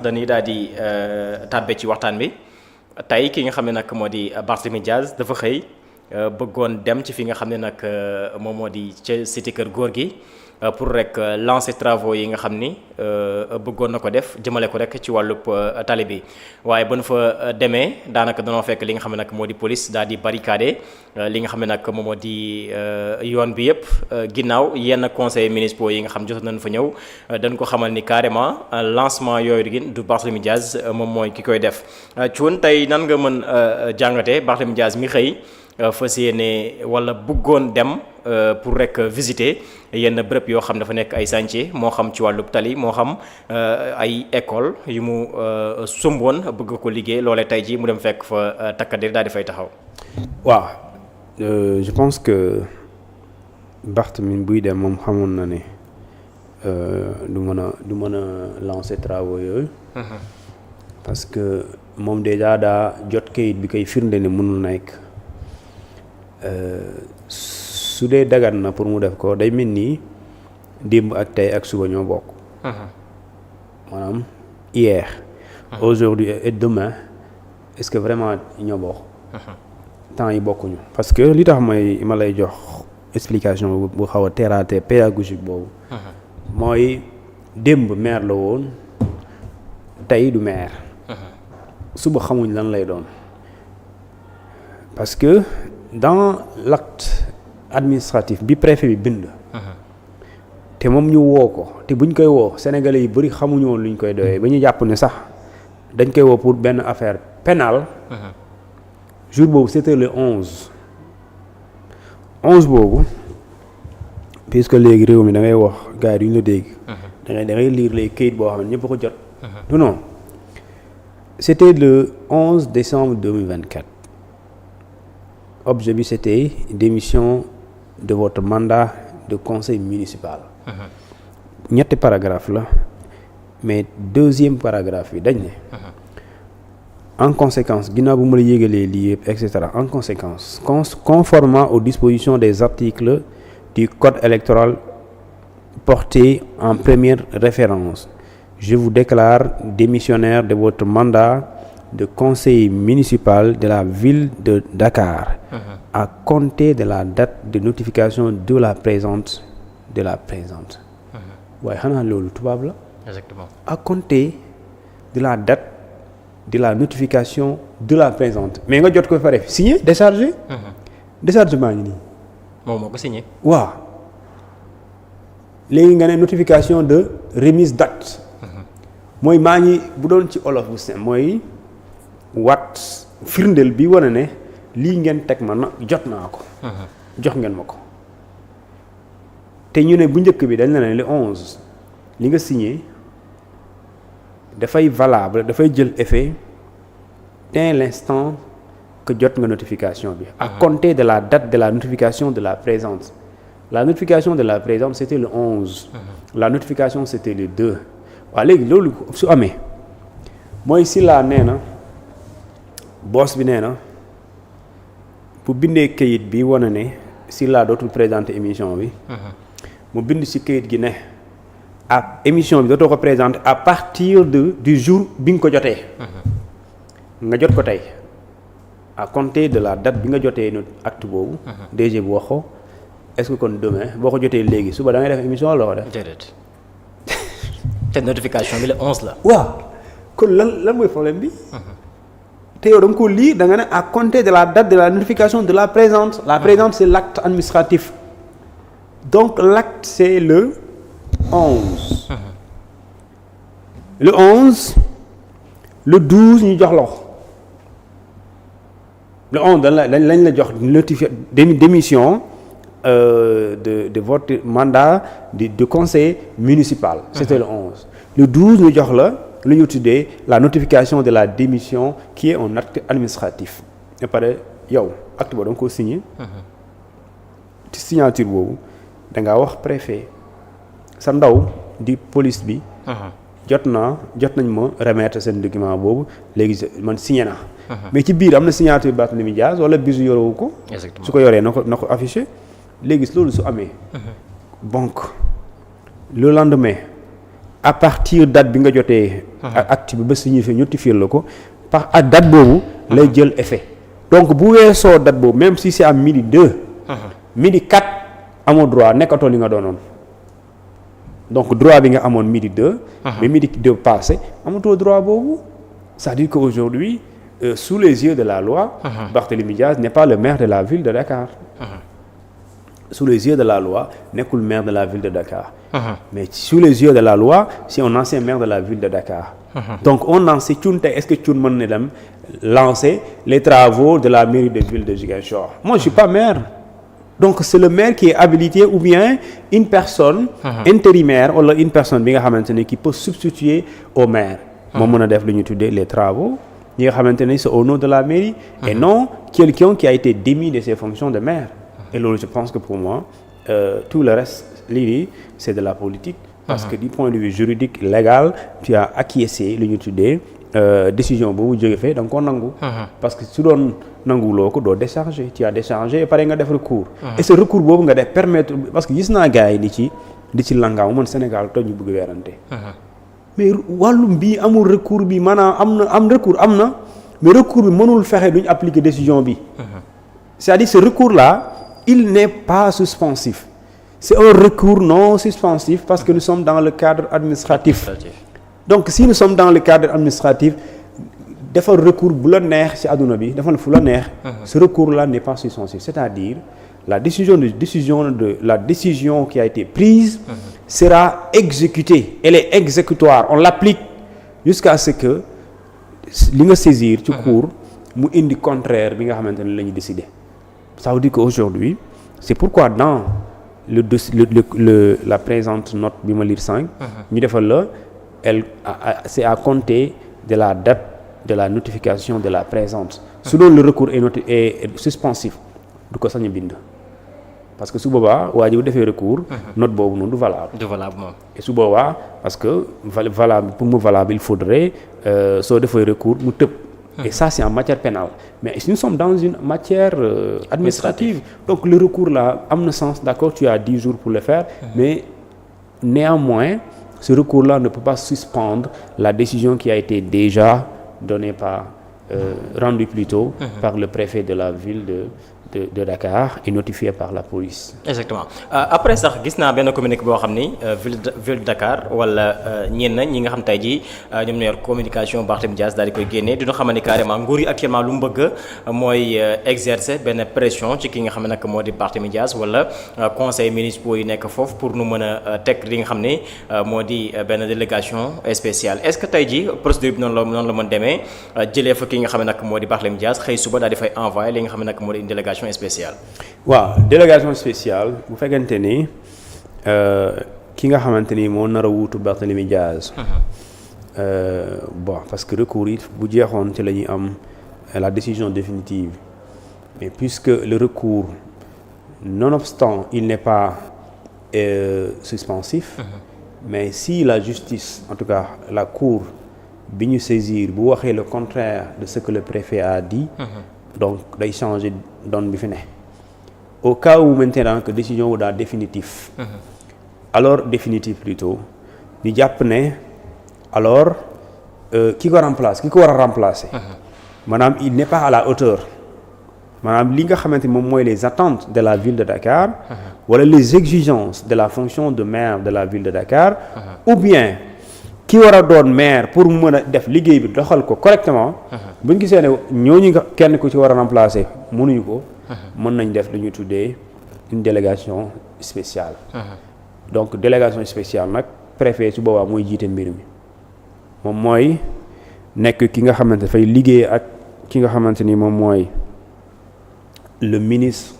dañuy daal di tàbbe ci waxtaan bi tey ki nga xam ne nag moo di Barthélémy Dias dafa xëy bëggoon dem ci fi nga xam ne nag moom moo di ca cité kër góor gi pour rek lancer travaux yi nga xam ni bëggoon na ko def jëmale ko rek ci wàllub tali bi waaye ba nu fa demee daanaka danoo fekk li nga xam ne nag moo di police daal di barricade li nga xam ne nag moom moo di yoon bi yëpp ginnaaw yenn conseils municipaux yi nga xam jot nañ fa ñëw dañ ko xamal ni carrément lancement yooyu gi du Barthélémy Dias moom mooy ki koy def ci woon tey nan nga mën jàngatee Barthélémy Dias mi xëy fas yéene wala bëggoon dem pour rek visiter yenn bërëb yoo xam dafa nekk ay chantier moo xam ci wàllub tali moo xam ay école yu mu sumboon bëgg ko liggéey loolee tey ji mu dem fekk fa takkadir daal di fay taxaw. waaw je pense que Barthélémy buy dem moom xamoon na ne du mën a lancer travaux yooyu. parce que moom déjà daa jot kayit bi koy firnde ne mënul nekk. su dee dagan na pour mu def ko day mel nii démb ak tey ak suba ñoo bokk. maanaam hier. aujourd'hui et demain est-ce que vraiment ñoo bokk. temps yi bokkuñu. parce que li tax ma lay jox explication bu xaw a terre à terre pédagogique boobu. mooy démb maire la woon tey du maire. suba xamuñ lan lay doon parce que. dans l'acte administratif bi préfet bi bind. te moom ñu woo ko te buñ koy woo sénégalais yi bari xamuñu woon luñ koy doyee ba ñu jàpp ne sax dañ koy woo pour benn affaire pénale. jour boobu c'était le 11 boobu puisque léegi réew mi da ngay wax gars yi duñ la dégg. da ngay lire les kayit boo xam ne ñëpp ko jot. non c'était le 11 décembre 2024. objet bi c'était démission de votre mandat de conseil municipal. ñetti paragraphe la mais deuxième paragraphe bi dañ ne. en conséquence ginnaaw bu ma la yégalee lii yëpp et cetera en conséquence conformément aux dispositions des articles du code électoral portés en première référence je vous déclare démissionnaire de votre mandat de conseiller municipal de la ville de Dakar. À compter de la date de notification de la présente. waaye xanaa loolu tubaab la. exactement. À compter de la date de la notification de la présente mais nga jot ko fa def signé déchargé. déchargement ngi nii. moom moo ko signé. waaw léegi nga ne notification de remise d'acte. mooy maa ngi bu doon ci olof bu sem mooy. wat firndeel bi wane ne lii ngeen teg ma na jot naa ko. jox ngeen ma ko te ñu ne bu njëkk bi dañ la ne le 11 li nga signé dafay valable dafay jël effet dès l'instant que jot nga notification bi. à compter de la date de la notification de la présente. la notification de la présente c'était le 11. la notification c'était le 2. waaw léegi loolu su amee mooy si laa nee na. boss bi nee na bu bindee kayit bi wane ne si laa dootul présenter émission bi. mu bind ci kayit gi ne ak émission bi dootoo ko présenter à partir du jour bi nga ko jotee. nga jot ko tey à compter de la date bi nga jotee notre acte boobu. DG bu wax ko est-ce que kon demain boo ko jotee léegi suba da ngay def émission wala ko def. déedéet te notification bi le 11 la. waaw kon lan mooy problème bi. te yow da nga ko lire da nga ne à compter de la date de la notification de la présente. la présente c'est l'acte administratif. donc l'acte c'est le 11. le 11 le 12 ñu jox la ko le 11 lañ la jox démission de votre mandat de conseiller municipal. c'était le 11. le 12 ñu jox la. lu ñu tuddee la notification de la démission qui est un acte administratif et pare yow acte boobu da nga koo signé. ci signature boobu da ngaa wax préfet sa ndaw di police bi. jot nañ ma remettre seen document boobu léegi man signé naa. mais ci biir am na signature Barthélémy Dias wala bisu yorewu ko. exactement su ko yoree na ko affiché léegi loolu su amee. donc le lendemain à partir date bi nga jotee. acte bi ba signifié notifié la ko à date boobu. lay jël effet. donc bu weesoo date boobu même si c'est à midi 2. midi 4 amoo droit nekkatoo li nga doonoon donc droit bi nga amoon midi 2. mais midi 2 passé amatoo droit boobu c'est-à-dire qu'aujourd'hui sous les yeux de la loi. Barthélémy Diaz n'est pas le maire de la ville de Dakar. Sous les yeux de la loi nekkul maire de la ville de Dakar. mais sous les yeux de la loi c'est un ancien maire de la ville de Dakar. donc on lance Thioune tey est-ce que Thioune mën na dem lancer les travaux de la mairie de ville de Ziguinchor. moi je suis pas maire. donc c'est le maire qui est habilité ou bien une personne intérimaire wala une personne bi nga xamante ne qui peut substituer au maire. moom mën a def lu ñu tuddee les travaux ñi nga xamante ne c'est au nom de la mairie. et non quelqu'un qui a été démis de ses fonctions de maire. et loolu je pense que pour moi tout le reste lii c'est de la politique. parce que du point de vue juridique légal tu as acquiescé lu ñu tuddee décision boobu jóge fee da nga koo nangu. parce que su doon nanguwuloo ko doo décharger tu as déchargé et pare nga def recours. et ce recours boobu nga def permettre parce que gis naa gars yi di ci langaamu man Sénégal toj ñu bëgg weerante. mais wàllum bii amul recours bi maanaam recours am na mais recours bi mënul fexe duñ appliquer décision bi. c'est-à-dire ce recours là il n'est pas suspensif. c'est un recours non suspensif parce que nous sommes dans le cadre administratif. donc si nous sommes dans le cadre administratif defal recours bu la neex ci àdduna bi defal fu la neex. ce recours là n'est pas suspensif c'est-à-dire la décision qui a été prise. sera exécutée elle est exécutoire on l'applique jusqu'à ce que li nga saisir ci cour mu indi contraire bi nga xamante ne la ñu décider. ça veut dire qu'aujourd'hui c'est pourquoi dans la présente note bi ma lire 5. ñu defal la c'est à compter de la date de la notification de la présente. su doon le recours est suspensif du ko sañ a bind. parce que su boobaa waa ji bu defee recours. note boobu noonu du valable. du valable moom. et su boobaa parce que valable pour mu valable il faudrait soo defee recours mu tëb. et ça c'est en matière pénale mais nous sommes dans une matière administrative. donc le recours là am na sens d'accord tu as 10 jours pour le faire. mais néanmoins ce recours là ne peut pas suspendre la décision qui a été déjà donnée rendue plutôt par le préfet de la ville de Dakar et notifié par la police. exactement après sax gis naa benn communiqué boo xam ni ville de Dakar wala ñenn ñi nga xam tey jii ñoom ñoo yor communication Barthélémy Dias daal di koy génnee dina xamal ni carrément nguur yi actuellement lu mu bëgg mooy exercer benn pression ci ki nga xam ne nag moo di Barthélémy Dias wala conseil municipaux yi nekk foofu pour nu mën a teg li nga xam ne moo di benn délégation spéciale est-ce que tey jii procédure bi noonu la mën demee jëlee fa ki nga xam ne nag moo di Barthélémy Dias xëy suba daal di fay envoyer li nga xam ne nag moo di une délégation spéciale. waaw délégation spéciale bu fekkente ni ki nga xamante ni moo nar a wuutu Barthélémy Dias. bon parce que recours yi bu jeexoon ci la ñuy am la décision définitive mais puisque le recours nonobstant il n'est pas suspensif. mais si la justice en tout cas la cour bi ñu saisir bu waxee le contraire de ce que le préfet a dit. donc day changer donne bi fi ne au cas où maintenant que décision wu daal définitif. alors définitif plutôt ñu jàpp ne alors ki ko war a remplacer. maanaam il n'est pas à la hauteur maanaam li nga xamante moom mooy les attentes de la ville de Dakar. wala les exigences de la fonction de maire de la ville de Dakar. ou bien ki war a doon maire pour mu mën a def liggéey bi doxal ko correctement. bu ñu gisee ne ñooñu nga kenn ku ci war a remplacer mënuñu ko. mën nañ def lu ñuy tuddee une délégation spéciale. donc délégation spéciale nag préfet su boobaa mooy jiite mbir mi moom mooy nekk ki nga xamante dafay liggéey ak ki nga xamante ni moom mooy le ministre.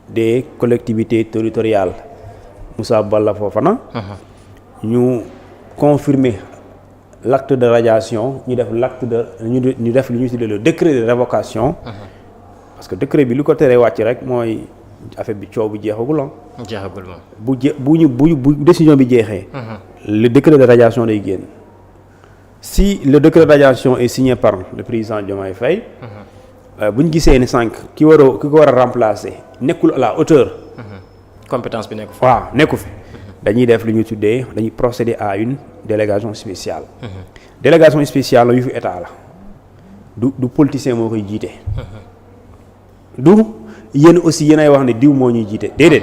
des collectivités territoriales Moussa Balla Fofana. ñu confirmer l'acte de radiation ñu def ñu def li ñuy tuddee le décret de révocation. parce que décret bi lu ko teree wàcc rek mooy affaire bi coow bi jeexagul ah. jeexagul moom bu décision bi jeexee. le décret de radiation day génn. si le décret de radiation est signé par le président Diomaye Faye. bu ñu gisee ne sànq ki ko war a remplacer nekkul à la hauteur. compétence bi nekku fi. waaw nekku fi dañuy def lu ñu tuddee dañuy procéder à une délégation spéciale. Délégation spéciale la yu fi état la du politicien moo koy jiite. du yéen aussi yéenay wax ne diw moo ñuy jiite déedéet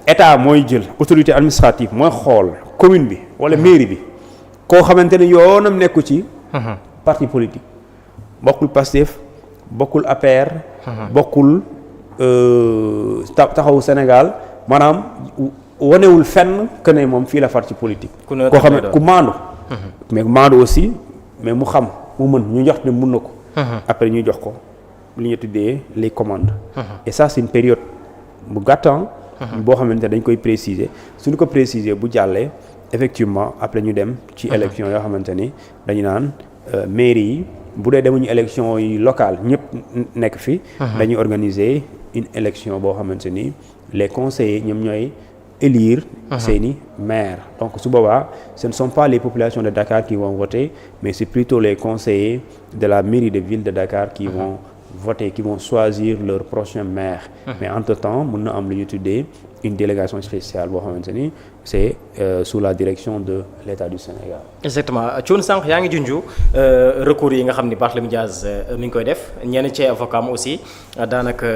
état mooy jël autorité administrative mooy xool commune bi wala mairie bi koo xamante ne yoonam nekku ci. parti politique bokkul Pastef bokkul APR. bokkul taxawu Sénégal maanaam wanewul fenn que ne moom fii la far ci politique. koo xam ne ku maandu. mais maandu aussi mais mu xam mu mën ñu jox ne mun na ko. après ñu jox ko li ñu tuddee les commandes. et ça c'est une période bu gàttan boo xamante ne dañ koy préciser suñu ko préciser bu jàllee effectivement après ñu dem ci élection yoo xamante ni dañu naan mairie yi bu dee demuñu élection yi locale ñëpp nekk fi. dañuy organiser une élection boo xamante ni les conseillers ñoom ñooy élire seeni maire. Donc su boobaa ce ne sont pas les populations de Dakar qui vont voter mais c'est plutôt les conseillers de la mairie de ville de Dakar qui vont voter, qui vont choisir leur prochain maire. Mais entre-temps mën na am lu ñu tuddee une délégation spéciale boo xamante ni c'est sous la direction de l'État du Sénégal. Exactement Thioune sànq yaa ngi junju recours yi nga xam ni Barthélémy Dias mi ngi koy def ñenn ci avocat am aussi daanaka.